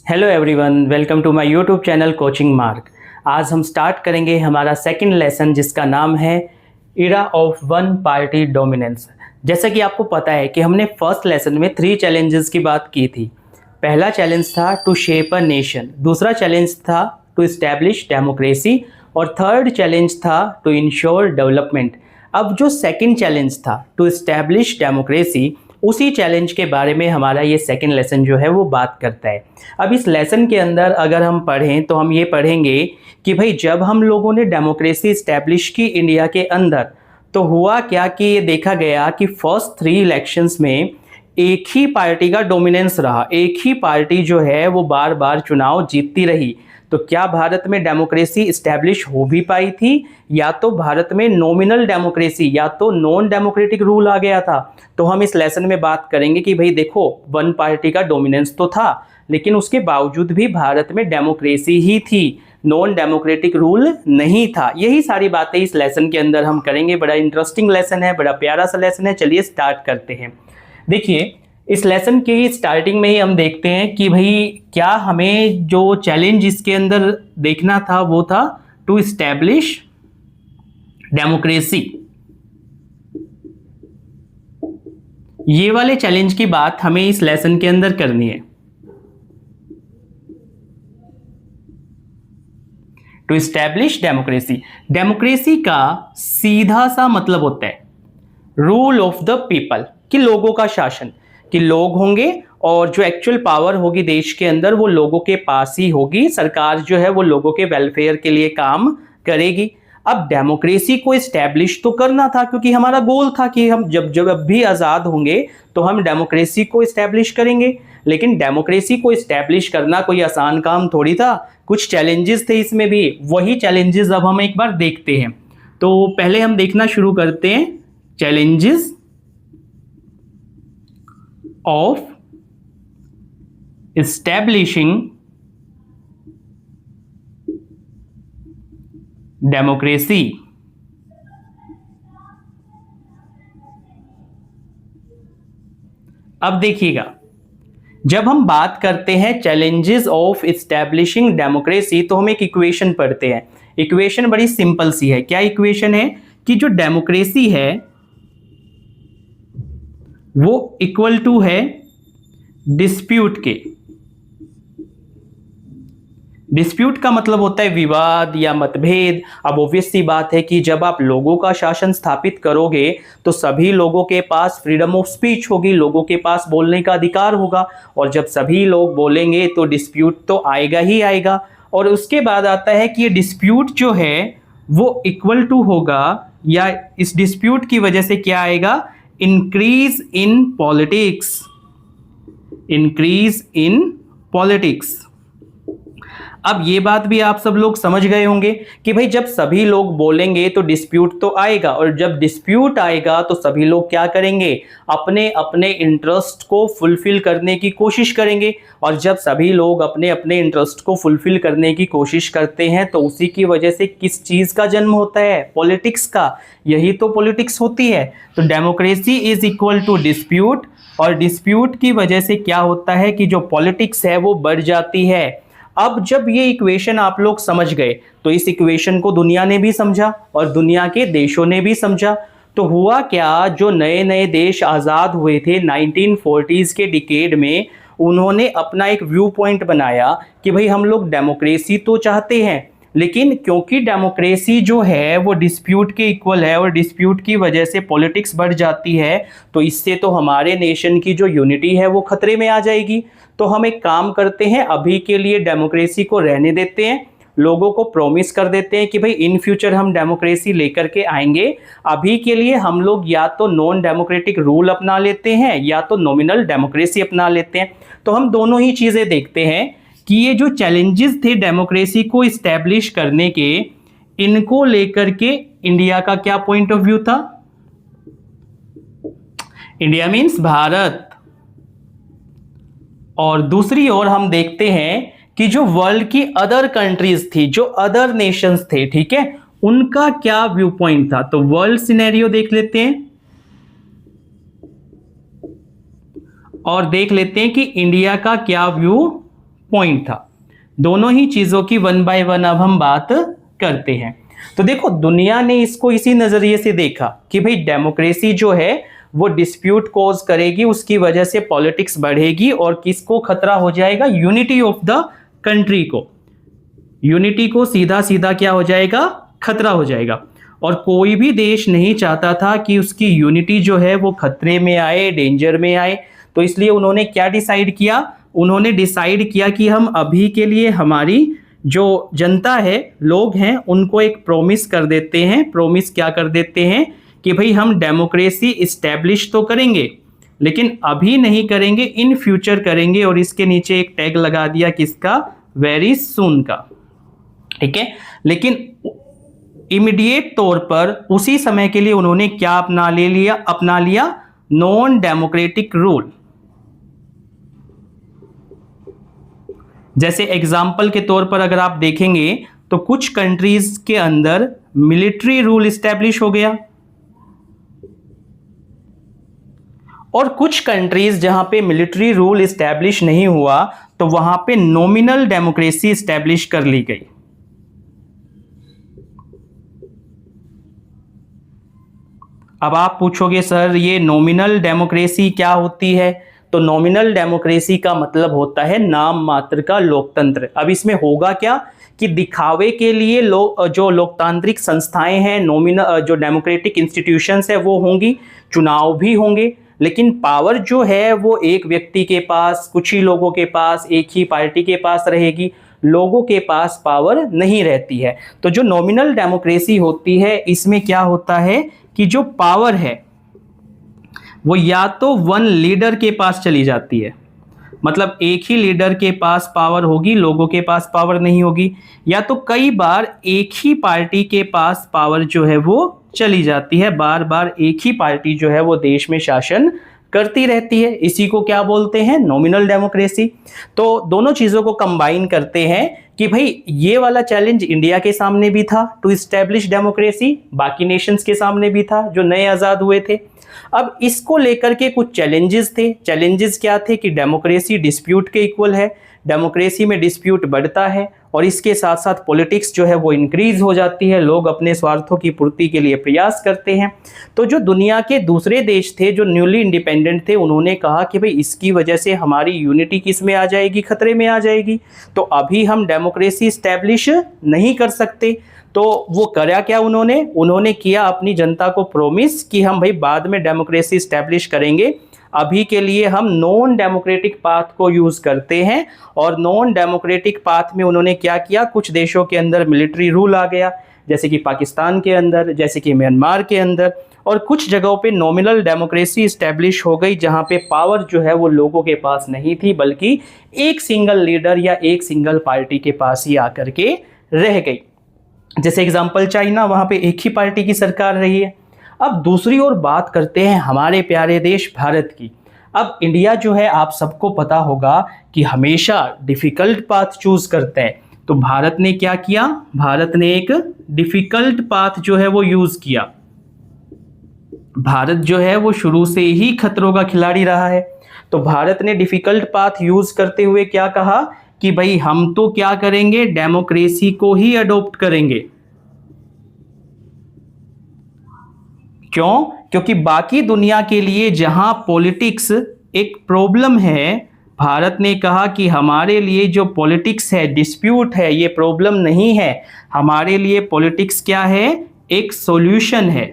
Hello everyone, welcome to my YouTube channel coaching mark. आज हम start करेंगे हमारा सेकंड लेसन जिसका नाम है era of one party dominance. जैसा कि आपको पता है कि हमने फर्स्ट लेसन में 3 चैलेंजेस की बात की थी। पहला चैलेंज था टू शेप अ नेशन, दूसरा चैलेंज था टू इस्टेब्लिश डेमोक्रेसी और थर्ड चैलेंज था टू इंश्योर डेवलपमेंट। अब जो सेकंड चैलेंज था टू इस्टेब्लिश डेमोक्रेसी, उसी चैलेंज के बारे में हमारा ये सेकंड लेसन जो है वो बात करता है। अब इस लेसन के अंदर अगर हम पढ़ें तो हम ये पढ़ेंगे कि भाई जब हम लोगों ने डेमोक्रेसी इस्टेब्लिश की इंडिया के अंदर, तो हुआ क्या कि ये देखा गया कि फर्स्ट 3 इलेक्शंस में एक ही पार्टी का डोमिनेंस रहा, एक ही पार्टी जो है वो बार बार चुनाव जीतती रही। तो क्या भारत में डेमोक्रेसी इस्टेब्लिश हो भी पाई थी, या तो भारत में नॉमिनल डेमोक्रेसी या तो नॉन डेमोक्रेटिक रूल आ गया था। तो हम इस लेसन में बात करेंगे कि भाई देखो, वन पार्टी का डोमिनेंस तो था, लेकिन उसके बावजूद भी भारत में डेमोक्रेसी ही थी, नॉन डेमोक्रेटिक रूल नहीं था। यही सारी बातें इस लेसन के अंदर हम करेंगे। बड़ा इंटरेस्टिंग लेसन है, बड़ा प्यारा सा लेसन है। चलिए स्टार्ट करते हैं। देखिए, इस लेसन के स्टार्टिंग में ही हम देखते हैं कि भाई क्या हमें जो चैलेंज इसके अंदर देखना था वो था टू इस्टेब्लिश डेमोक्रेसी। ये वाले चैलेंज की बात हमें इस लेसन के अंदर करनी है। टू इस्टेब्लिश डेमोक्रेसी, डेमोक्रेसी का सीधा सा मतलब होता है रूल ऑफ द पीपल, कि लोगों का शासन, कि लोग होंगे और जो एक्चुअल पावर होगी देश के अंदर वो लोगों के पास ही होगी। सरकार जो है वो लोगों के वेलफेयर के लिए काम करेगी। अब डेमोक्रेसी को इस्टेब्लिश तो करना था, क्योंकि हमारा गोल था कि हम जब जब भी आज़ाद होंगे तो हम डेमोक्रेसी को इस्टेब्लिश करेंगे। लेकिन डेमोक्रेसी को इस्टेब्लिश करना कोई आसान काम थोड़ी था, कुछ चैलेंजेस थे इसमें भी। वही चैलेंजेस अब हम एक बार देखते हैं। तो पहले हम देखना शुरू करते हैं चैलेंजेस of establishing democracy। अब देखिएगा, जब हम बात करते हैं चैलेंजेस ऑफ इस्टेब्लिशिंग डेमोक्रेसी तो हम एक इक्वेशन पढ़ते हैं। इक्वेशन बड़ी सिंपल सी है। क्या इक्वेशन है कि जो डेमोक्रेसी है वो इक्वल टू है डिस्प्यूट के। डिस्प्यूट का मतलब होता है विवाद या मतभेद। अब ऑब्वियस सी बात है कि जब आप लोगों का शासन स्थापित करोगे तो सभी लोगों के पास फ्रीडम ऑफ स्पीच होगी, लोगों के पास बोलने का अधिकार होगा, और जब सभी लोग बोलेंगे तो डिस्प्यूट तो आएगा ही आएगा। और उसके बाद आता है कि ये डिस्प्यूट जो है वो इक्वल टू होगा, या इस डिस्प्यूट की वजह से क्या आएगा, increase in politics. Increase in politics. अब ये बात भी आप सब लोग समझ गए होंगे कि भाई जब सभी लोग बोलेंगे तो डिस्प्यूट तो आएगा, और जब डिस्प्यूट आएगा तो सभी लोग क्या करेंगे, अपने अपने इंटरेस्ट को फुलफिल करने की कोशिश करेंगे। और जब सभी लोग अपने अपने इंटरेस्ट को फुलफिल करने की कोशिश करते हैं तो उसी की वजह से किस चीज़ का जन्म होता है, पॉलिटिक्स का। यही तो पॉलिटिक्स होती है। तो democracy is equal to dispute, और डिस्प्यूट की वजह से क्या होता है कि जो पॉलिटिक्स है वो बढ़ जाती है। अब जब ये इक्वेशन आप लोग समझ गए तो इस इक्वेशन को दुनिया ने भी समझा और दुनिया के देशों ने भी समझा। तो हुआ क्या, जो नए नए देश आज़ाद हुए थे 1940s के डिकेड में, उन्होंने अपना एक व्यू पॉइंट बनाया कि भाई हम लोग डेमोक्रेसी तो चाहते हैं, लेकिन क्योंकि डेमोक्रेसी जो है वो डिस्प्यूट के इक्वल है और डिस्प्यूट की वजह से पॉलिटिक्स बढ़ जाती है, तो इससे तो हमारे नेशन की जो यूनिटी है वो खतरे में आ जाएगी। तो हम एक काम करते हैं, अभी के लिए डेमोक्रेसी को रहने देते हैं, लोगों को प्रॉमिस कर देते हैं कि भाई इन फ्यूचर हम डेमोक्रेसी लेकर के आएंगे। अभी के लिए हम लोग या तो नॉन डेमोक्रेटिक रूल अपना लेते हैं या तो नॉमिनल डेमोक्रेसी अपना लेते हैं। तो हम दोनों ही चीज़ें देखते हैं कि ये जो चैलेंजेस थे डेमोक्रेसी को इस्टेब्लिश करने के, इनको लेकर के इंडिया का क्या पॉइंट ऑफ व्यू था। India means Bharat. और दूसरी ओर हम देखते हैं कि जो वर्ल्ड की अदर कंट्रीज थी, जो अदर नेशंस थे, ठीक है, उनका क्या व्यू पॉइंट था। तो वर्ल्ड सिनेरियो देख लेते हैं और देख लेते हैं कि इंडिया का क्या व्यू पॉइंट था। दोनों ही चीजों की वन बाय वन अब हम बात करते हैं। तो देखो, दुनिया ने इसको इसी नजरिए से देखा कि भाई डेमोक्रेसी जो है वो डिस्प्यूट कॉज करेगी, उसकी वजह से पॉलिटिक्स बढ़ेगी और किसको खतरा हो जाएगा, यूनिटी ऑफ द कंट्री को, यूनिटी को सीधा सीधा क्या हो जाएगा, खतरा हो जाएगा। और कोई भी देश नहीं चाहता था कि उसकी यूनिटी जो है वो खतरे में आए, डेंजर में आए। तो इसलिए उन्होंने क्या डिसाइड किया, उन्होंने डिसाइड किया कि हम अभी के लिए हमारी जो जनता है, लोग हैं, उनको एक प्रॉमिस कर देते हैं। प्रॉमिस क्या कर देते हैं कि भाई हम डेमोक्रेसी इस्टेब्लिश तो करेंगे, लेकिन अभी नहीं करेंगे, इन फ्यूचर करेंगे। और इसके नीचे एक टैग लगा दिया किसका, वेरी सून का, ठीक है। लेकिन इमीडिएट तौर पर उसी समय के लिए उन्होंने क्या अपना लिया नॉन डेमोक्रेटिक रूल। जैसे एग्जाम्पल के तौर पर अगर आप देखेंगे तो कुछ कंट्रीज के अंदर मिलिट्री रूल इस्टेब्लिश हो गया, और कुछ कंट्रीज जहां पे मिलिट्री रूल इस्टेब्लिश नहीं हुआ तो वहां पे नॉमिनल डेमोक्रेसी इस्टेब्लिश कर ली गई। अब आप पूछोगे सर ये नॉमिनल डेमोक्रेसी क्या होती है, तो नॉमिनल डेमोक्रेसी का मतलब होता है नाम मात्र का लोकतंत्र। अब इसमें होगा क्या कि दिखावे के लिए जो लोकतांत्रिक संस्थाएं हैं, जो डेमोक्रेटिक इंस्टीट्यूशंस है वो होंगी, चुनाव भी होंगे, लेकिन पावर जो है वो एक व्यक्ति के पास, कुछ ही लोगों के पास, एक ही पार्टी के पास रहेगी, लोगों के पास पावर नहीं रहती है। तो जो नॉमिनल डेमोक्रेसी होती है इसमें क्या होता है कि जो पावर है वो या तो वन लीडर के पास चली जाती है, मतलब एक ही लीडर के पास पावर होगी, लोगों के पास पावर नहीं होगी, या तो कई बार एक ही पार्टी के पास पावर जो है वो चली जाती है, बार बार एक ही पार्टी जो है वो देश में शासन करती रहती है। इसी को क्या बोलते हैं, नॉमिनल डेमोक्रेसी। तो दोनों चीजों को कंबाइन करते हैं कि भाई ये वाला चैलेंज इंडिया के सामने भी था टू इस्टेब्लिश डेमोक्रेसी, बाकी नेशंस के सामने भी था जो नए आजाद हुए थे। अब इसको लेकर के कुछ चैलेंजेस थे। चैलेंजेस क्या थे कि डेमोक्रेसी डिस्प्यूट के इक्वल है, डेमोक्रेसी में डिस्प्यूट बढ़ता है और इसके साथ साथ पॉलिटिक्स जो है वो इंक्रीज हो जाती है, लोग अपने स्वार्थों की पूर्ति के लिए प्रयास करते हैं। तो जो दुनिया के दूसरे देश थे जो न्यूली इंडिपेंडेंट थे, उन्होंने कहा कि भाई इसकी वजह से हमारी यूनिटी किस में आ जाएगी, खतरे में आ जाएगी, तो अभी हम डेमोक्रेसी इस्टेब्लिश नहीं कर सकते। तो वो करा क्या उन्होंने किया अपनी जनता को प्रॉमिस कि हम भाई बाद में डेमोक्रेसी इस्टेब्लिश करेंगे, अभी के लिए हम नॉन डेमोक्रेटिक पाथ को यूज करते हैं। और नॉन डेमोक्रेटिक पाथ में उन्होंने क्या किया, कुछ देशों के अंदर मिलिट्री रूल आ गया, जैसे कि पाकिस्तान के अंदर, जैसे कि म्यांमार के अंदर, और कुछ जगहों पे नॉमिनल डेमोक्रेसी इस्टेब्लिश हो गई जहां पे पावर जो है वो लोगों के पास नहीं थी, बल्कि एक सिंगल लीडर या एक सिंगल पार्टी के पास ही आकर के रह गई। जैसे एग्जाम्पल चाइना, वहां पे एक ही पार्टी की सरकार रही है। अब दूसरी ओर बात करते हैं हमारे प्यारे देश भारत की। अब इंडिया जो है, आप सबको पता होगा कि हमेशा डिफिकल्ट पाथ चूज करते हैं। तो भारत ने क्या किया, भारत ने एक डिफिकल्ट पाथ जो है वो यूज किया। भारत जो है वो शुरू से ही खतरों का खिलाड़ी रहा है। तो भारत ने डिफिकल्ट पाथ यूज करते हुए क्या कहा कि भाई हम तो क्या करेंगे, डेमोक्रेसी को ही अडॉप्ट करेंगे। क्यों? क्योंकि बाकी दुनिया के लिए जहां पॉलिटिक्स एक प्रॉब्लम है, भारत ने कहा कि हमारे लिए जो पॉलिटिक्स है, डिस्प्यूट है, ये प्रॉब्लम नहीं है, हमारे लिए पॉलिटिक्स क्या है, एक सॉल्यूशन है।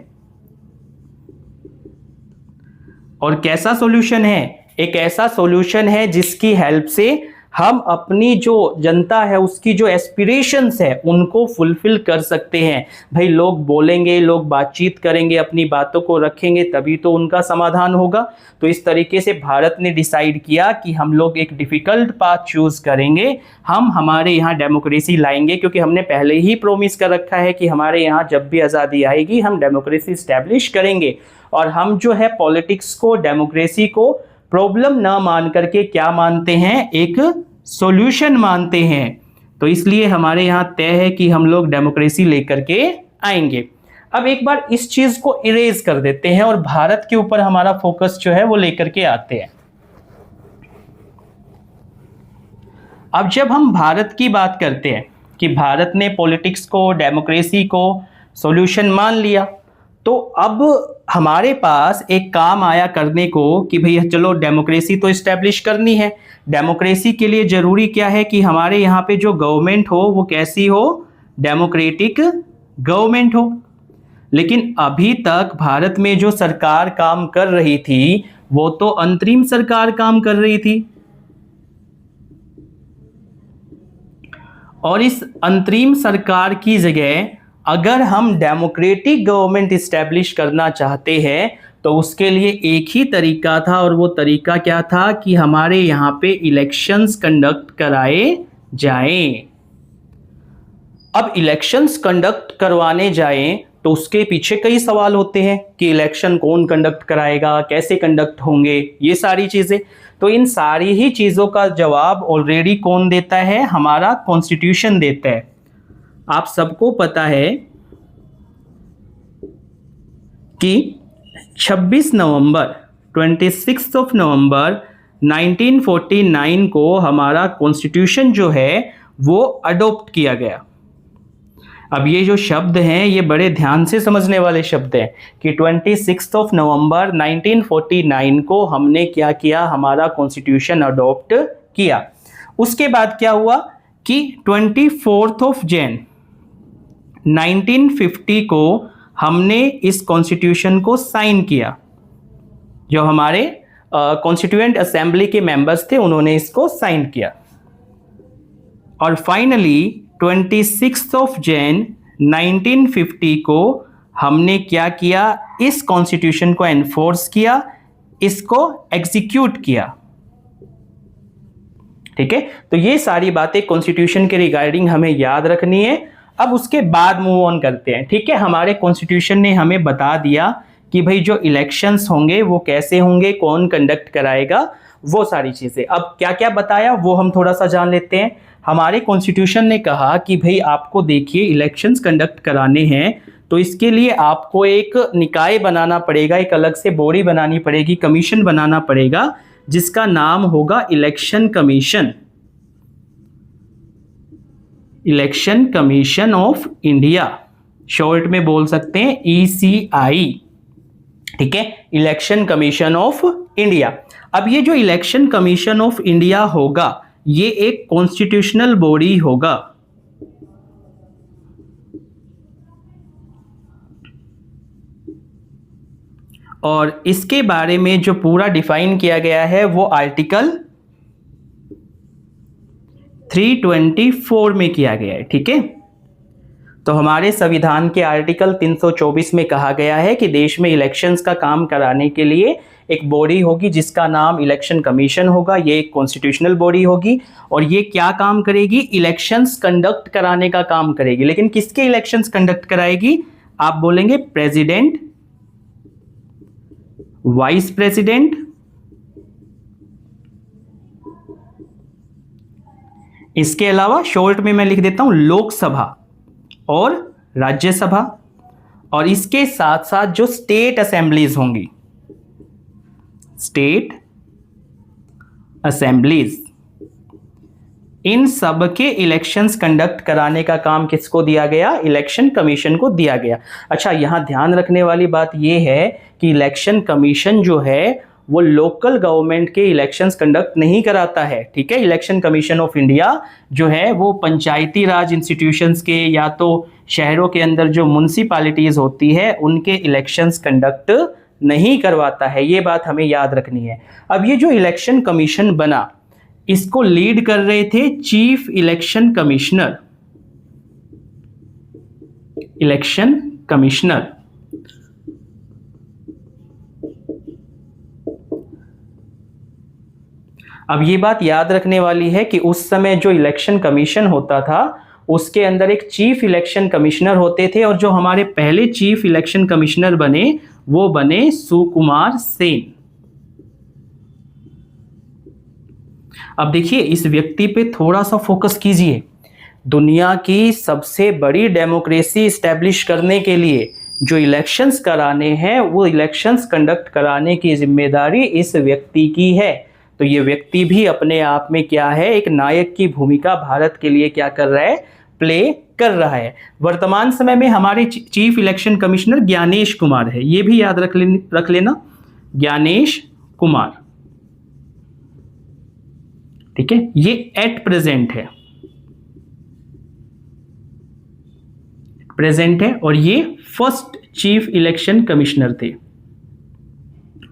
और कैसा सॉल्यूशन है? एक ऐसा सॉल्यूशन है जिसकी हेल्प से हम अपनी जो जनता है उसकी जो एस्पिरेशंस है उनको फुलफिल कर सकते हैं। भाई लोग बोलेंगे, लोग बातचीत करेंगे, अपनी बातों को रखेंगे, तभी तो उनका समाधान होगा। तो इस तरीके से भारत ने डिसाइड किया कि हम लोग एक डिफिकल्ट पाथ चूज करेंगे, हम हमारे यहाँ डेमोक्रेसी लाएंगे, क्योंकि हमने पहले ही प्रॉमिस कर रखा है कि हमारे यहाँ जब भी आज़ादी आएगी हम डेमोक्रेसी इस्टेब्लिश करेंगे। और हम जो है पॉलिटिक्स को, डेमोक्रेसी को प्रॉब्लम ना मान करके क्या मानते हैं, एक सॉल्यूशन मानते हैं। तो इसलिए हमारे यहाँ तय है कि हम लोग डेमोक्रेसी लेकर के आएंगे। अब एक बार इस चीज को इरेज कर देते हैं और भारत के ऊपर हमारा फोकस जो है वो लेकर के आते हैं। अब जब हम भारत की बात करते हैं कि भारत ने पॉलिटिक्स को, डेमोक्रेसी को सॉल्यूशन मान लिया, तो अब हमारे पास एक काम आया करने को कि भैया चलो डेमोक्रेसी तो इस्टेब्लिश करनी है। डेमोक्रेसी के लिए ज़रूरी क्या है कि हमारे यहाँ पे जो गवर्नमेंट हो वो कैसी हो, डेमोक्रेटिक गवर्नमेंट हो। लेकिन अभी तक भारत में जो सरकार काम कर रही थी वो तो अंतरिम सरकार काम कर रही थी, और इस अंतरिम सरकार की जगह अगर हम डेमोक्रेटिक गवर्नमेंट इस्टेब्लिश करना चाहते हैं तो उसके लिए एक ही तरीका था, और वो तरीका क्या था कि हमारे यहाँ पे इलेक्शंस कंडक्ट कराए जाएं। अब इलेक्शंस कंडक्ट करवाने जाएं तो उसके पीछे कई सवाल होते हैं कि इलेक्शन कौन कंडक्ट कराएगा, कैसे कंडक्ट होंगे, ये सारी चीज़ें। तो इन सारी ही चीज़ों का जवाब ऑलरेडी कौन देता है, हमारा कॉन्स्टिट्यूशन देता है। आप सबको पता है कि 26 नवंबर 1949 को हमारा कॉन्स्टिट्यूशन जो है वो अडॉप्ट किया गया। अब ये जो शब्द हैं ये बड़े ध्यान से समझने वाले शब्द हैं कि 26 नवंबर 1949 को हमने क्या किया, हमारा कॉन्स्टिट्यूशन अडॉप्ट किया। उसके बाद क्या हुआ कि 24 जनवरी 1950 को हमने इस कॉन्स्टिट्यूशन को साइन किया। जो हमारे कॉन्स्टिट्यूएंट असेंबली के मेंबर्स थे उन्होंने इसको साइन किया। और फाइनली 26 जनवरी 1950 को हमने क्या किया, इस कॉन्स्टिट्यूशन को एनफोर्स किया, इसको एग्जीक्यूट किया। ठीक है, तो ये सारी बातें कॉन्स्टिट्यूशन के रिगार्डिंग हमें याद रखनी है। अब उसके बाद मूव ऑन करते हैं। ठीक है, हमारे कॉन्स्टिट्यूशन ने हमें बता दिया कि भाई जो इलेक्शंस होंगे वो कैसे होंगे, कौन कंडक्ट कराएगा, वो सारी चीजें। अब क्या क्या बताया वो हम थोड़ा सा जान लेते हैं। हमारे कॉन्स्टिट्यूशन ने कहा कि भाई आपको देखिए इलेक्शंस कंडक्ट कराने हैं तो इसके लिए आपको एक निकाय बनाना पड़ेगा, एक अलग से बॉडी बनानी पड़ेगी, कमीशन बनाना पड़ेगा जिसका नाम होगा election commission, election commission of India, short में बोल सकते हैं ECI। ठीक है, इलेक्शन कमीशन ऑफ इंडिया। अब ये जो इलेक्शन कमीशन ऑफ इंडिया होगा ये एक कॉन्स्टिट्यूशनल बॉडी होगा। और इसके बारे में जो पूरा डिफाइन किया गया है वो आर्टिकल 324 में किया गया है। ठीक है, तो हमारे संविधान के आर्टिकल 324 में कहा गया है कि देश में इलेक्शंस का काम कराने के लिए एक बॉडी होगी जिसका नाम इलेक्शन कमीशन होगा। ये एक कॉन्स्टिट्यूशनल बॉडी होगी और ये क्या काम करेगी, इलेक्शंस कंडक्ट कराने का काम करेगी। लेकिन किसके इलेक्शंस कंडक्ट कराएगी, आप बोलेंगे प्रेसिडेंट, वाइस प्रेसिडेंट, इसके अलावा शॉर्ट में मैं लिख देता हूं लोकसभा और राज्यसभा, और इसके साथ साथ जो स्टेट असेंबलीज होंगी, स्टेट असेंबलीज, इन सब के इलेक्शंस कंडक्ट कराने का काम किसको दिया गया, इलेक्शन कमीशन को दिया गया। अच्छा, यहां ध्यान रखने वाली बात यह है कि इलेक्शन कमीशन जो है वो लोकल गवर्नमेंट के इलेक्शंस कंडक्ट नहीं कराता है। ठीक है, इलेक्शन कमीशन ऑफ इंडिया जो है वो पंचायती राज इंस्टीट्यूशंस के या तो शहरों के अंदर जो म्युनिसिपैलिटीज होती है उनके इलेक्शंस कंडक्ट नहीं करवाता है। ये बात हमें याद रखनी है। अब ये जो इलेक्शन कमीशन बना इसको लीड कर रहे थे chief election commissioner, election commissioner. अब ये बात याद रखने वाली है कि उस समय जो इलेक्शन कमीशन होता था उसके अंदर एक चीफ इलेक्शन कमिश्नर होते थे, और जो हमारे पहले चीफ इलेक्शन कमिश्नर बने वो बने सुकुमार सेन। अब देखिए इस व्यक्ति पे थोड़ा सा फोकस कीजिए। दुनिया की सबसे बड़ी डेमोक्रेसी एस्टेब्लिश करने के लिए जो इलेक्शंस कराने हैं वो इलेक्शंस कंडक्ट कराने की जिम्मेदारी इस व्यक्ति की है। तो ये व्यक्ति भी अपने आप में क्या है, एक नायक की भूमिका भारत के लिए क्या कर रहा है, प्ले कर रहा है। वर्तमान समय में हमारे chief election commissioner Gyanesh Kumar है, ये भी याद रख लेना, ज्ञानेश कुमार, ठीक है, ये एट प्रेजेंट है और ये फर्स्ट चीफ इलेक्शन कमिश्नर थे,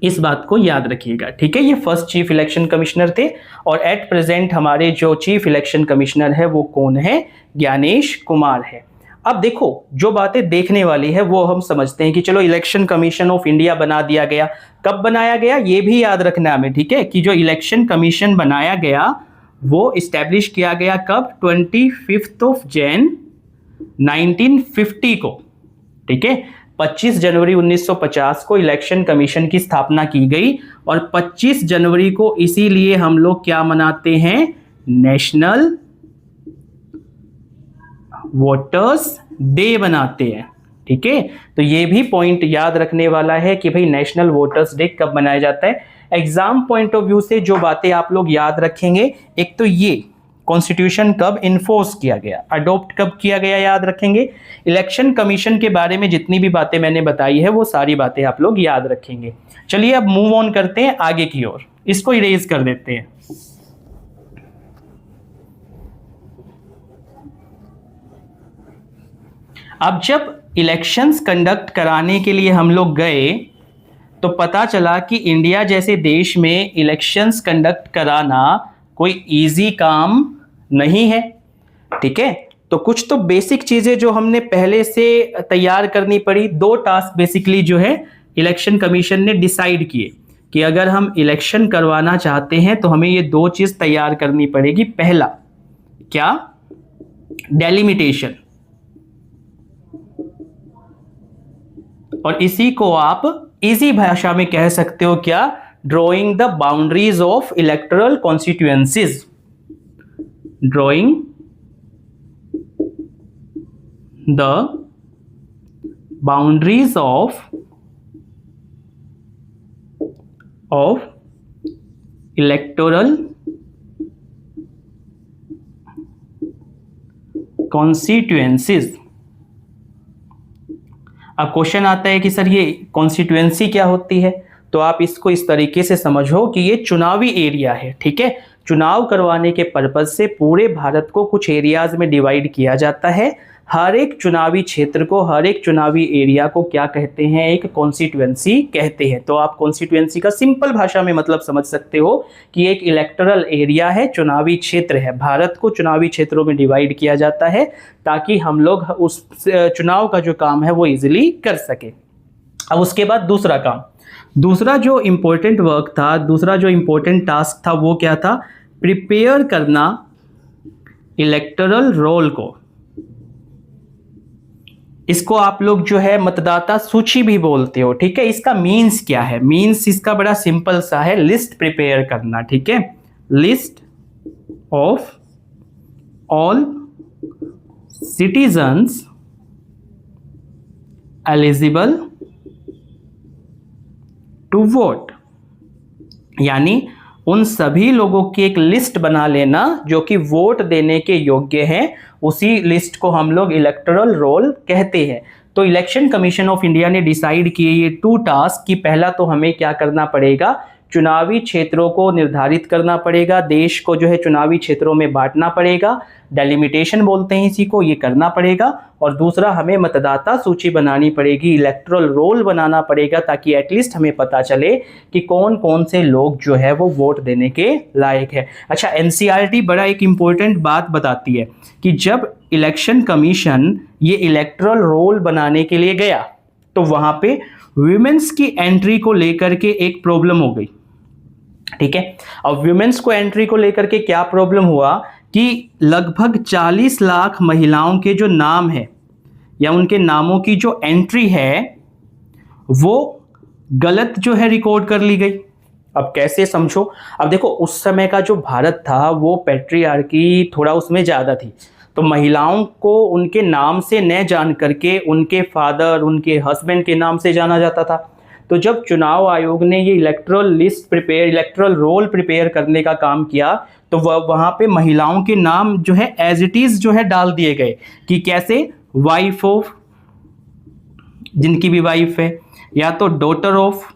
इस बात को याद रखिएगा, ठीक है। ये फर्स्ट चीफ इलेक्शन कमिश्नर थे और एट प्रेजेंट हमारे जो चीफ इलेक्शन कमिश्नर है वो कौन है, ज्ञानेश कुमार है। अब देखो जो बातें देखने वाली है वो हम समझते हैं कि चलो इलेक्शन कमीशन ऑफ इंडिया बना दिया गया, कब बनाया गया ये भी याद रखना हमें, ठीक है, कि जो इलेक्शन कमीशन बनाया गया वो इस्टेब्लिश किया गया कब, 25 जनवरी 1950 को, ठीक है, 25 जनवरी 1950 को इलेक्शन कमीशन की स्थापना की गई और 25 जनवरी को इसीलिए हम लोग क्या मनाते हैं, नेशनल वोटर्स डे बनाते हैं, ठीक है। तो ये भी पॉइंट याद रखने वाला है कि भाई नेशनल वोटर्स डे कब मनाया जाता है। एग्जाम पॉइंट ऑफ व्यू से जो बातें आप लोग याद रखेंगे, एक तो ये कॉन्स्टिट्यूशन कब इन्फोर्स किया गया, अडॉप्ट कब किया गया याद रखेंगे, इलेक्शन कमीशन के बारे में जितनी भी बातें मैंने बताई है वो सारी बातें आप लोग याद रखेंगे। चलिए अब मूव ऑन करते हैं आगे की ओर, इसको इरेज कर देते हैं। अब जब इलेक्शंस कंडक्ट कराने के लिए हम लोग गए तो पता चला कि इंडिया जैसे देश में इलेक्शंस कंडक्ट कराना कोई इजी काम नहीं है, ठीक है। तो कुछ तो बेसिक चीजें जो हमने पहले से तैयार करनी पड़ी, दो टास्क बेसिकली जो है इलेक्शन कमीशन ने डिसाइड किए कि अगर हम इलेक्शन करवाना चाहते हैं तो हमें ये दो चीज तैयार करनी पड़ेगी। पहला क्या, डेलिमिटेशन, और इसी को आप इजी भाषा में कह सकते हो क्या, drawing the boundaries of electoral constituencies, drawing the boundaries of electoral constituencies. अब क्वेश्चन आता है कि सर ये कॉन्स्टिट्यूएंसी क्या होती है, तो आप इसको इस तरीके से समझो कि ये चुनावी एरिया है, ठीक है। चुनाव करवाने के पर्पज से पूरे भारत को कुछ एरियाज में डिवाइड किया जाता है। हर एक चुनावी क्षेत्र को, हर एक चुनावी एरिया को क्या कहते हैं, एक कॉन्स्टिट्यूएंसी कहते हैं। तो आप कॉन्स्टिट्यूएंसी का सिंपल भाषा में मतलब समझ सकते हो कि एक इलेक्टोरल एरिया है, चुनावी क्षेत्र है। भारत को चुनावी क्षेत्रों में डिवाइड किया जाता है ताकि हम लोग उस चुनाव का जो काम है वो इजीली कर सके। अब उसके बाद दूसरा काम, दूसरा जो इम्पोर्टेंट वर्क था, दूसरा जो इम्पोर्टेंट टास्क था वो क्या था, प्रिपेयर करना इलेक्टोरल रोल को। इसको आप लोग जो है मतदाता सूची भी बोलते हो, ठीक है। इसका मीन्स क्या है, मीन्स इसका बड़ा सिंपल सा है, लिस्ट प्रिपेयर करना, ठीक है। List of all citizens eligible to vote, यानी उन सभी लोगों की एक लिस्ट बना लेना जो कि वोट देने के योग्य हैं, उसी लिस्ट को हम लोग इलेक्टोरल रोल कहते हैं। तो इलेक्शन कमीशन ऑफ इंडिया ने डिसाइड किए ये टू टास्क कि पहला तो हमें क्या करना पड़ेगा, चुनावी क्षेत्रों को निर्धारित करना पड़ेगा, देश को जो है चुनावी क्षेत्रों में बांटना पड़ेगा, डेलिमिटेशन बोलते हैं इसी को, ये करना पड़ेगा। और दूसरा हमें मतदाता सूची बनानी पड़ेगी, इलेक्टोरल रोल बनाना पड़ेगा ताकि एटलीस्ट हमें पता चले कि कौन कौन से लोग जो है वो वोट देने के लायक है। अच्छा, एनसीईआरटी बड़ा एक इम्पोर्टेंट बात बताती है कि जब इलेक्शन कमीशन ये इलेक्टोरल रोल बनाने के लिए गया तो वहाँ पे वुमेन्स की एंट्री को लेकर के एक प्रॉब्लम हो गई, ठीक है। अब वुमेन्स को एंट्री को लेकर के क्या प्रॉब्लम हुआ कि लगभग 40 लाख महिलाओं के जो नाम है या उनके नामों की जो एंट्री है वो गलत जो है रिकॉर्ड कर ली गई। अब कैसे समझो, अब देखो उस समय का जो भारत था वो पैट्रियार्की थोड़ा उसमें ज़्यादा थी, तो महिलाओं को उनके नाम से न जान करके उनके फादर, उनके हस्बैंड के नाम से जाना जाता था। तो जब चुनाव आयोग ने ये इलेक्टोरल रोल प्रिपेयर करने का काम किया तो वहाँ पे महिलाओं के नाम जो है एज इट इज जो है डाल दिए गए कि कैसे, वाइफ ऑफ, जिनकी भी वाइफ है, या तो डॉटर ऑफ,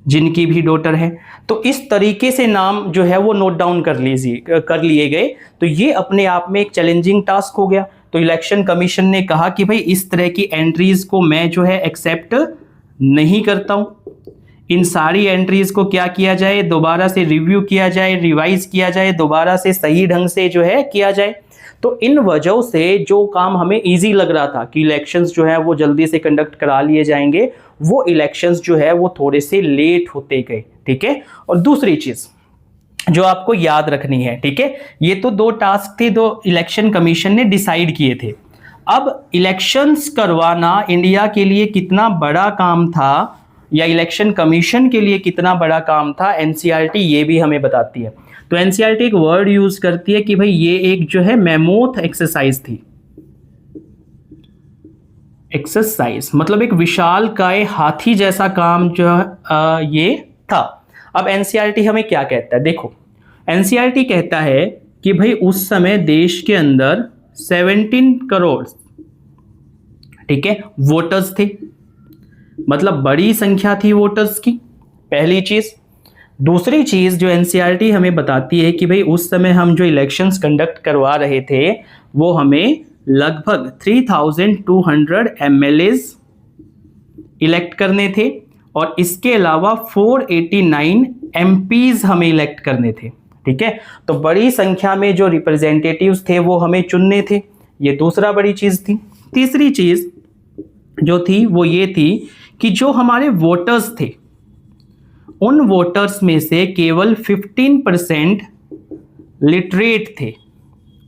जिनकी भी डॉटर है। तो इस तरीके से नाम जो है वो नोट डाउन कर लिए गए। तो ये अपने आप में एक चैलेंजिंग टास्क हो गया। तो इलेक्शन कमीशन ने कहा कि भाई इस तरह की एंट्रीज को मैं जो है एक्सेप्ट नहीं करता हूं। इन सारी एंट्रीज को क्या किया जाए, दोबारा से रिव्यू किया जाए, रिवाइज किया जाए, दोबारा से सही ढंग से जो है किया जाए। तो इन वजहों से जो काम हमें इजी लग रहा था कि इलेक्शंस जो है वो जल्दी से कंडक्ट करा लिए जाएंगे, वो इलेक्शंस जो है वो थोड़े से लेट होते गए। ठीक है। और दूसरी चीज जो आपको याद रखनी है, ठीक है, ये तो दो टास्क थे, दो इलेक्शन कमीशन ने डिसाइड किए थे। अब इलेक्शंस करवाना इंडिया के लिए कितना बड़ा काम था या इलेक्शन कमीशन के लिए कितना बड़ा काम था, एनसीईआरटी ये भी हमें बताती है। तो एनसीईआरटी एक वर्ड यूज करती है कि भाई ये एक जो है मैमोथ एक्सरसाइज थी। एक्सरसाइज मतलब एक विशालकाय हाथी जैसा काम जो ये था। अब एनसीईआरटी हमें क्या कहता है, देखो एनसीईआरटी कहता है कि भाई उस समय देश के अंदर 17 करोड़, ठीक है, वोटर्स थे, मतलब बड़ी संख्या थी वोटर्स की, पहली चीज। दूसरी चीज जो एनसीईआरटी हमें बताती है कि भाई उस समय हम जो इलेक्शंस कंडक्ट करवा रहे थे वो हमें लगभग 3200 एमएलएज इलेक्ट करने थे और इसके अलावा 489 एमपीज हमें इलेक्ट करने थे। ठीक है। तो बड़ी संख्या में जो रिप्रेजेंटेटिव्स थे वो हमें चुनने थे, ये दूसरा बड़ी चीज थी। तीसरी चीज जो थी वो ये थी कि जो हमारे वोटर्स थे उन वोटर्स में से केवल 15% लिटरेट थे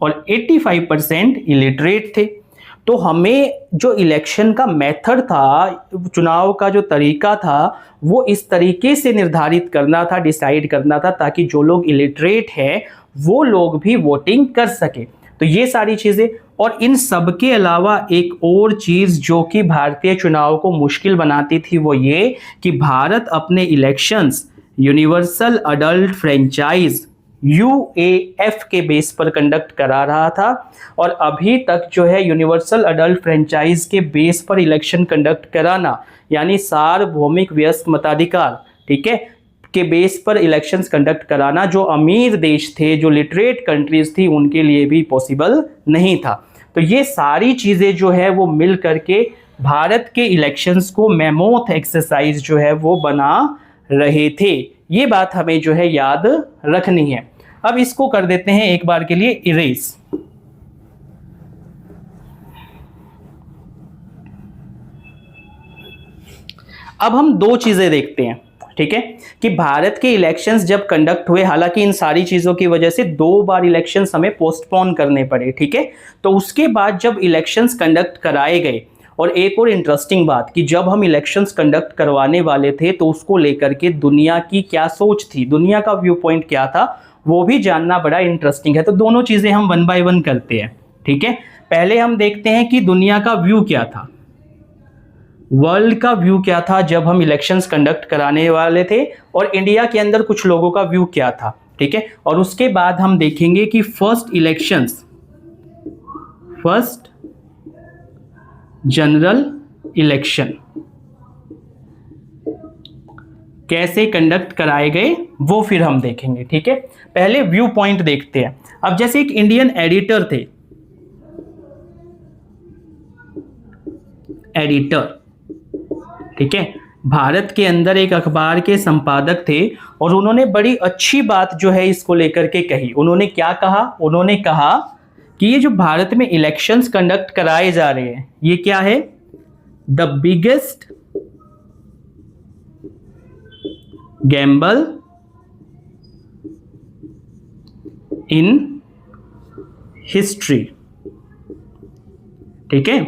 और 85% इलिटरेट थे। तो हमें जो इलेक्शन का मेथड था, चुनाव का जो तरीका था, वो इस तरीके से निर्धारित करना था, डिसाइड करना था ताकि जो लोग इलिटरेट हैं वो लोग भी वोटिंग कर सके। तो ये सारी चीजें, और इन सब के अलावा एक और चीज जो कि भारतीय चुनाव को मुश्किल बनाती थी वो ये कि भारत अपने इलेक्शंस यूनिवर्सल अडल्ट फ्रेंचाइज यूएएफ के बेस पर कंडक्ट करा रहा था। और अभी तक जो है यूनिवर्सल अडल्ट फ्रेंचाइज के बेस पर इलेक्शन कंडक्ट कराना, यानी सार्वभौमिक वयस्क मताधिकार, ठीक है, के बेस पर इलेक्शंस कंडक्ट कराना जो अमीर देश थे, जो लिटरेट कंट्रीज थी, उनके लिए भी पॉसिबल नहीं था। तो ये सारी चीजें जो है वो मिल करके भारत के इलेक्शंस को मैमोथ एक्सरसाइज जो है वो बना रहे थे। ये बात हमें जो है याद रखनी है। अब इसको कर देते हैं एक बार के लिए इरेज। अब हम दो चीजें देखते हैं, ठीक है, कि भारत के इलेक्शंस जब कंडक्ट हुए, हालांकि इन सारी चीजों की वजह से 2 बार इलेक्शंस हमें पोस्टपोन करने पड़े, ठीक है। तो उसके बाद जब इलेक्शंस कंडक्ट कराए गए, और एक और इंटरेस्टिंग बात कि जब हम इलेक्शंस कंडक्ट करवाने वाले थे तो उसको लेकर के दुनिया की क्या सोच थी, दुनिया का व्यू पॉइंट क्या था, वो भी जानना बड़ा इंटरेस्टिंग है। तो दोनों चीजें हम 1 बाय 1 करते हैं, ठीक है। पहले हम देखते हैं कि दुनिया का व्यू क्या था, वर्ल्ड का व्यू क्या था जब हम इलेक्शंस कंडक्ट कराने वाले थे, और इंडिया के अंदर कुछ लोगों का व्यू क्या था, ठीक है। और उसके बाद हम देखेंगे कि फर्स्ट जनरल इलेक्शन कैसे कंडक्ट कराए गए वो फिर हम देखेंगे, ठीक है। पहले व्यू पॉइंट देखते हैं। अब जैसे एक इंडियन एडिटर थे, ठीक है, भारत के अंदर एक अखबार के संपादक थे और उन्होंने बड़ी अच्छी बात जो है इसको लेकर के कही। उन्होंने क्या कहा, उन्होंने कहा कि ये जो भारत में इलेक्शंस कंडक्ट कराए जा रहे हैं ये क्या है, the biggest Gamble in history, ठीक है।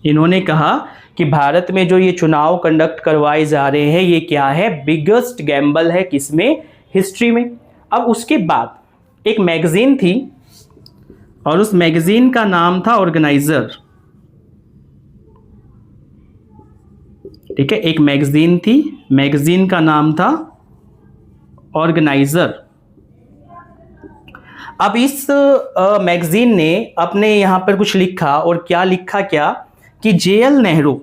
इन्होंने कहा कि भारत में जो ये चुनाव कंडक्ट करवाए जा रहे हैं ये क्या है, बिगेस्ट गैम्बल है, किसमें, हिस्ट्री में। अब उसके बाद एक मैगजीन थी और उस मैगजीन का नाम था ऑर्गेनाइजर। ठीक है, एक मैगजीन थी, मैगजीन का नाम था ऑर्गेनाइजर। अब इस मैगजीन ने अपने यहां पर कुछ लिखा, और क्या लिखा, क्या कि JL Nehru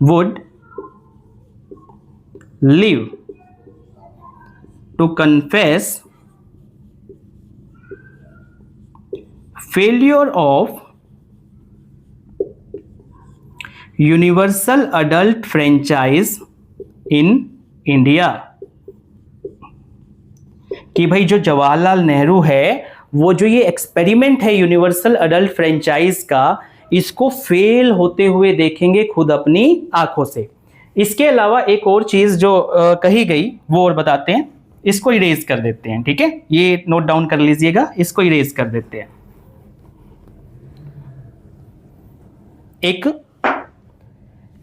would live to confess failure of universal adult franchise in India। कि भाई जो जवाहरलाल नेहरू है, वो जो ये एक्सपेरिमेंट है यूनिवर्सल अडल्ट फ्रेंचाइज का, इसको फेल होते हुए देखेंगे खुद अपनी आंखों से। इसके अलावा एक और चीज जो कही गई वो और बताते हैं, इसको इरेज कर देते हैं। ठीक है, ये नोट डाउन कर लीजिएगा, इसको इरेज कर देते हैं। एक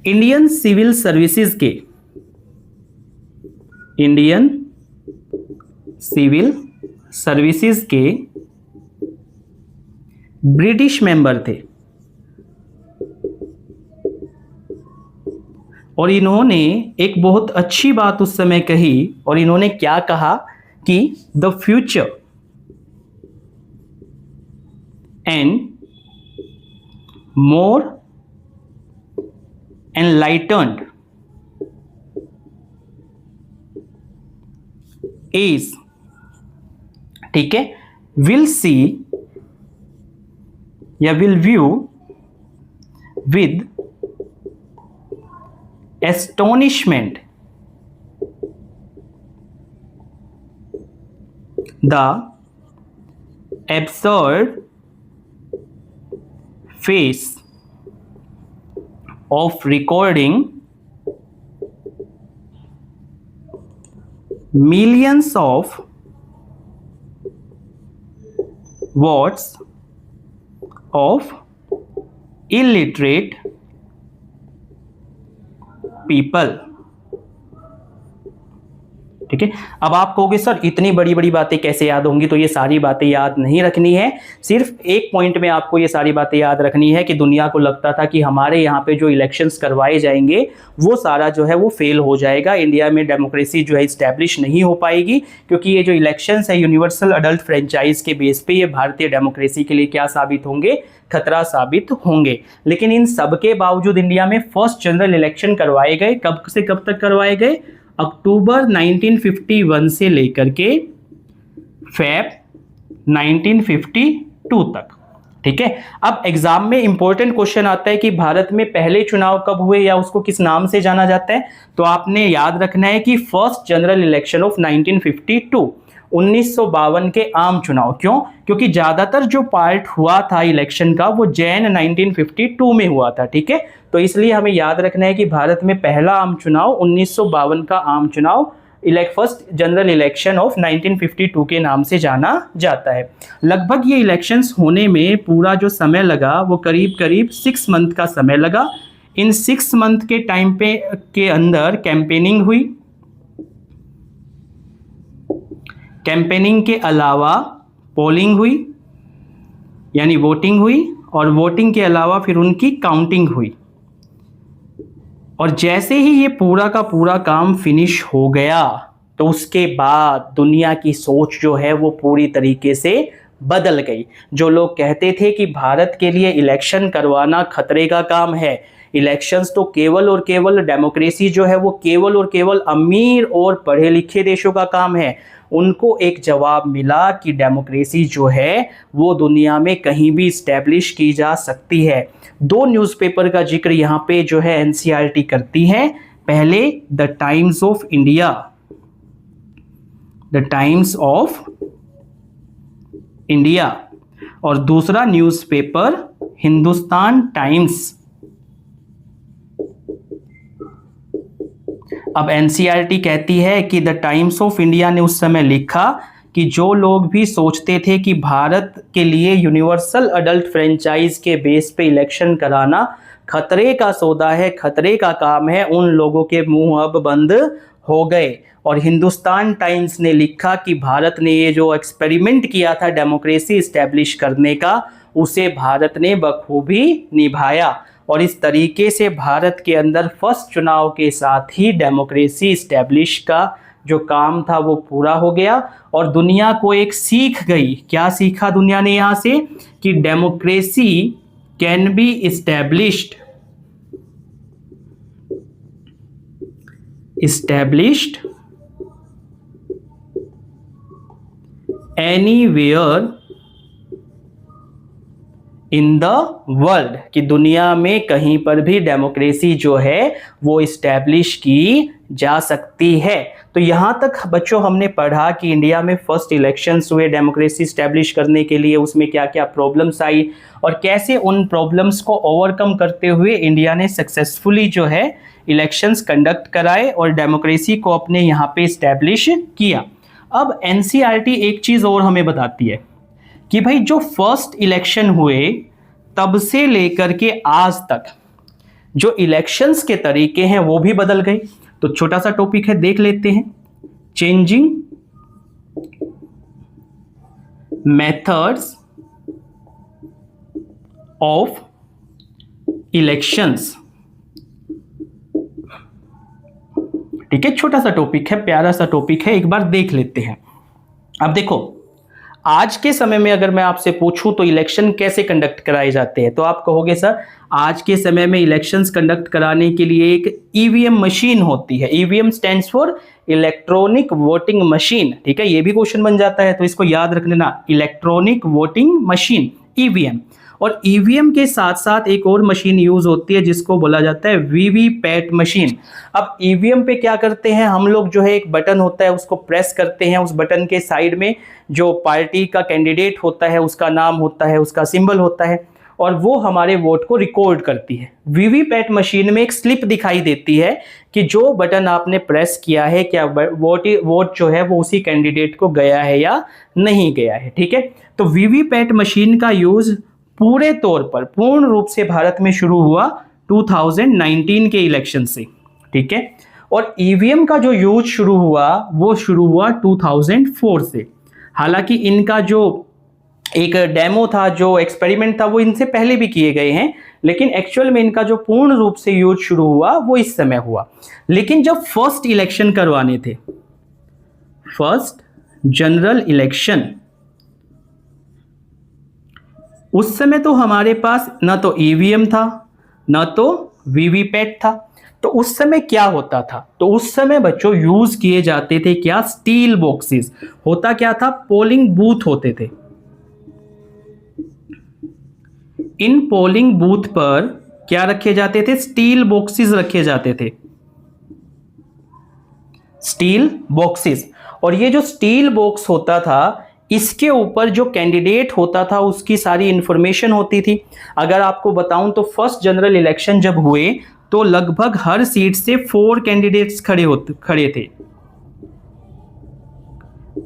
इंडियन सिविल सर्विसेज के, इंडियन सिविल सर्विसेज के ब्रिटिश मेंबर थे, और इन्होंने एक बहुत अच्छी बात उस समय कही, और इन्होंने क्या कहा कि the future and more enlightened is, ठीक है, विल सी या will view with astonishment the absurd phase of recording millions of words of illiterate people. ठीक है, अब आप कहोगे सर इतनी बड़ी बड़ी बातें कैसे याद होंगी, तो ये सारी बातें याद नहीं रखनी है, सिर्फ एक पॉइंट में आपको ये सारी बातें याद रखनी है कि दुनिया को लगता था कि हमारे यहाँ पे जो इलेक्शंस करवाए जाएंगे वो सारा जो है वो फेल हो जाएगा, इंडिया में डेमोक्रेसी जो है इस्टेब्लिश नहीं हो पाएगी, क्योंकि ये जो इलेक्शंस है यूनिवर्सल अडल्ट फ्रेंचाइज के बेस पे, ये भारतीय डेमोक्रेसी के लिए क्या साबित होंगे, खतरा साबित होंगे। लेकिन इन सब के बावजूद इंडिया में फर्स्ट जनरल इलेक्शन करवाए गए। कब से कब तक करवाए गए? अक्टूबर 1951 से लेकर के फेब 1952 तक। ठीक है, अब एग्जाम में इंपॉर्टेंट क्वेश्चन आता है कि भारत में पहले चुनाव कब हुए या उसको किस नाम से जाना जाता है, तो आपने याद रखना है कि फर्स्ट जनरल इलेक्शन ऑफ 1952, 1952 के आम चुनाव। क्यों? क्योंकि ज्यादातर जो पार्ट हुआ था इलेक्शन का वो जैन 1952 में हुआ था। ठीक है, तो इसलिए हमें याद रखना है कि भारत में पहला आम चुनाव 1952 का आम चुनाव फर्स्ट जनरल इलेक्शन ऑफ 1952 के नाम से जाना जाता है। लगभग ये इलेक्शंस होने में पूरा जो समय लगा वो करीब करीब 6 मंथ का समय लगा। इन 6 मंथ के टाइम पे के अंदर कैंपेनिंग हुई, कैंपेनिंग के अलावा पोलिंग हुई यानी वोटिंग हुई, और वोटिंग के अलावा फिर उनकी काउंटिंग हुई। और जैसे ही ये पूरा का पूरा काम फिनिश हो गया तो उसके बाद दुनिया की सोच जो है वो पूरी तरीके से बदल गई। जो लोग कहते थे कि भारत के लिए इलेक्शन करवाना खतरे का काम है, इलेक्शंस तो केवल और केवल डेमोक्रेसी जो है वो केवल और केवल अमीर और पढ़े लिखे देशों का काम है, उनको एक जवाब मिला कि डेमोक्रेसी जो है वो दुनिया में कहीं भी इस्टेब्लिश की जा सकती है। 2 न्यूज़पेपर का जिक्र यहाँ पे जो है एनसीईआरटी करती है। पहले the times of India, the times of India, और दूसरा न्यूज़पेपर हिंदुस्तान टाइम्स। अब एनसीईआरटी कहती है कि द टाइम्स ऑफ इंडिया ने उस समय लिखा कि जो लोग भी सोचते थे कि भारत के लिए यूनिवर्सल अडल्ट फ्रेंचाइज के बेस पे इलेक्शन कराना खतरे का सौदा है, खतरे का काम है, उन लोगों के मुंह अब बंद हो गए। और हिंदुस्तान टाइम्स ने लिखा कि भारत ने ये जो एक्सपेरिमेंट किया था डेमोक्रेसी इस्टेब्लिश करने का, उसे भारत ने बखूबी निभाया। और इस तरीके से भारत के अंदर फर्स्ट चुनाव के साथ ही डेमोक्रेसी इस्टेब्लिश का जो काम था वो पूरा हो गया और दुनिया को एक सीख गई। क्या सीखा दुनिया ने यहाँ से? कि democracy can be established anywhere in the world, कि दुनिया में कहीं पर भी डेमोक्रेसी जो है वो इस्टेब्लिश की जा सकती है। तो यहाँ तक बच्चों हमने पढ़ा कि इंडिया में फर्स्ट इलेक्शंस हुए डेमोक्रेसी इस्टेब्लिश करने के लिए, उसमें क्या क्या प्रॉब्लम्स आई और कैसे उन प्रॉब्लम्स को ओवरकम करते हुए इंडिया ने सक्सेसफुली जो है इलेक्शंस कंडक्ट कराए और डेमोक्रेसी को अपने यहाँ पे इस्टेब्लिश किया। अब एनसीईआरटी एक चीज़ और हमें बताती है कि भाई जो फर्स्ट इलेक्शन हुए तब से लेकर के आज तक जो इलेक्शंस के तरीके हैं वो भी बदल गए। तो छोटा सा टॉपिक है, देख लेते हैं। Changing methods of elections. ठीक है, छोटा सा टॉपिक है, प्यारा सा टॉपिक है, एक बार देख लेते हैं। अब देखो, आज के समय में अगर मैं आपसे पूछूं तो इलेक्शन कैसे कंडक्ट कराए जाते हैं, तो आप कहोगे सर आज के समय में इलेक्शंस कंडक्ट कराने के लिए एक ईवीएम मशीन होती है। EVM stands for electronic voting machine. ठीक है, ये भी क्वेश्चन बन जाता है, तो इसको याद रख लेना, इलेक्ट्रॉनिक वोटिंग मशीन, ईवीएम। और ईवीएम के साथ साथ एक और मशीन यूज होती है जिसको बोला जाता है वीवीपैट मशीन। अब ईवीएम पे क्या करते हैं हम लोग, जो है एक बटन होता है उसको प्रेस करते हैं, उस बटन के साइड में जो पार्टी का कैंडिडेट होता है उसका नाम होता है, उसका सिंबल होता है और वो हमारे वोट को रिकॉर्ड करती है। वीवीपैट मशीन में एक स्लिप दिखाई देती है कि जो बटन आपने प्रेस किया है क्या वोट जो है वो उसी कैंडिडेट को गया है या नहीं गया है। ठीक है, तो वीवीपैट मशीन का यूज पूरे तौर पर पूर्ण रूप से भारत में शुरू हुआ 2019 के इलेक्शन से। ठीक है, और ईवीएम का जो यूज शुरू हुआ वो शुरू हुआ 2004 से। हालांकि इनका जो एक डेमो था, जो एक्सपेरिमेंट था, वो इनसे पहले भी किए गए हैं, लेकिन एक्चुअल में इनका जो पूर्ण रूप से यूज शुरू हुआ वो इस समय हुआ। लेकिन जब फर्स्ट इलेक्शन करवाने थे, फर्स्ट जनरल इलेक्शन, उस समय तो हमारे पास ना तो ईवीएम था ना तो वीवीपैट था। तो उस समय क्या होता था, तो उस समय बच्चों यूज किए जाते थे क्या, स्टील बॉक्सेस। होता क्या था, पोलिंग बूथ होते थे। इन पोलिंग बूथ पर क्या रखे जाते थे, स्टील बॉक्सेस रखे जाते थे, स्टील बॉक्सेस। और ये जो स्टील बॉक्स होता था इसके ऊपर जो कैंडिडेट होता था उसकी सारी इंफॉर्मेशन होती थी। अगर आपको बताऊं तो फर्स्ट जनरल इलेक्शन जब हुए तो लगभग हर सीट से 4 कैंडिडेट्स खड़े थे,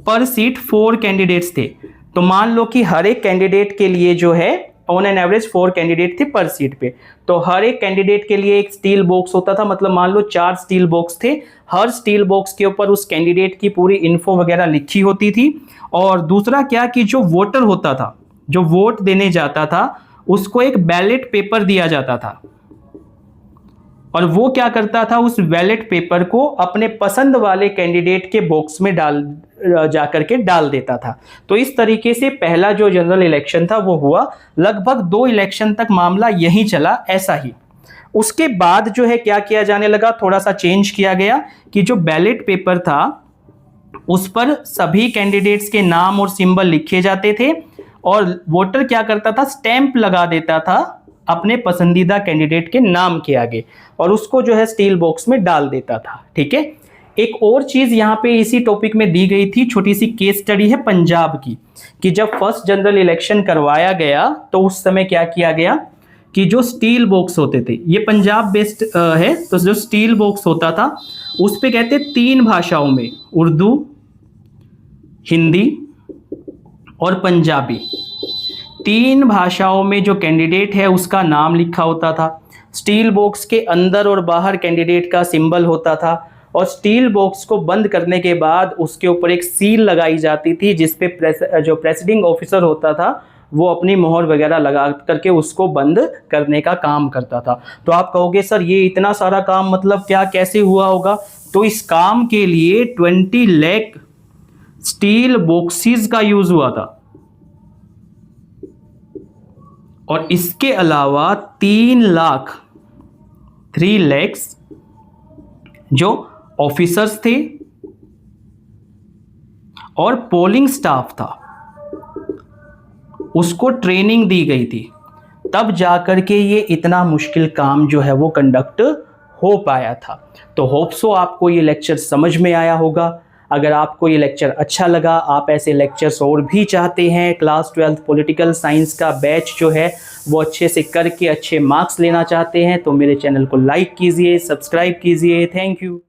पर सीट 4 कैंडिडेट्स थे। तो मान लो कि हर एक कैंडिडेट के लिए जो है ऑन एन एवरेज 4 कैंडिडेट थे पर सीट पे, तो हर एक कैंडिडेट के लिए एक स्टील बॉक्स होता था। मतलब मान लो 4 स्टील बॉक्स थे, हर स्टील बॉक्स के ऊपर उस कैंडिडेट की पूरी इन्फो वगैरह लिखी होती थी। और दूसरा क्या कि जो वोटर होता था, जो वोट देने जाता था, उसको एक बैलेट पेपर दिया जाता था और वो क्या करता था, उस बैलेट पेपर को अपने पसंद वाले कैंडिडेट के बॉक्स में जाकर के डाल देता था। तो इस तरीके से पहला जो जनरल इलेक्शन था वो हुआ। लगभग 2 इलेक्शन तक मामला यही चला ऐसा ही। उसके बाद जो है क्या किया जाने लगा, थोड़ा सा चेंज किया गया कि जो बैलेट पेपर था उस पर सभी कैंडिडेट्स के नाम और सिंबल लिखे जाते थे और वोटर क्या करता था, स्टैंप लगा देता था अपने पसंदीदा कैंडिडेट के नाम के आगे और उसको जो है स्टील बॉक्स में डाल देता था। ठीक है, एक और चीज यहाँ पे इसी टॉपिक में दी गई थी, छोटी सी केस स्टडी है पंजाब की, कि जब फर्स्ट जनरल इलेक्शन करवाया गया तो उस समय क्या किया गया कि जो स्टील बॉक्स होते थे, ये पंजाब बेस्ड है, तो जो स्टील बॉक्स होता था उस पे कहते 3 भाषाओं में, उर्दू, हिंदी और पंजाबी, 3 भाषाओं में जो कैंडिडेट है उसका नाम लिखा होता था। स्टील बॉक्स के अंदर और बाहर कैंडिडेट का सिंबल होता था और स्टील बॉक्स को बंद करने के बाद उसके ऊपर एक सील लगाई जाती थी जिसपे जो प्रेसिडिंग ऑफिसर होता था वो अपनी मोहर वगैरह लगा करके उसको बंद करने का काम करता था। तो आप कहोगे सर ये इतना सारा काम मतलब क्या कैसे हुआ होगा? तो इस काम के लिए 20 लाख स्टील बॉक्सेस का यूज हुआ था और इसके अलावा 3 लाख जो ऑफिसर्स थे और पोलिंग स्टाफ था उसको ट्रेनिंग दी गई थी, तब जाकर के ये इतना मुश्किल काम जो है वो कंडक्ट हो पाया था। तो होप सो आपको ये लेक्चर समझ में आया होगा। अगर आपको ये लेक्चर अच्छा लगा, आप ऐसे लेक्चर्स और भी चाहते हैं, क्लास 12th पॉलिटिकल साइंस का बैच जो है वो अच्छे से करके अच्छे मार्क्स लेना चाहते हैं, तो मेरे चैनल को लाइक कीजिए, सब्सक्राइब कीजिए। Thank you.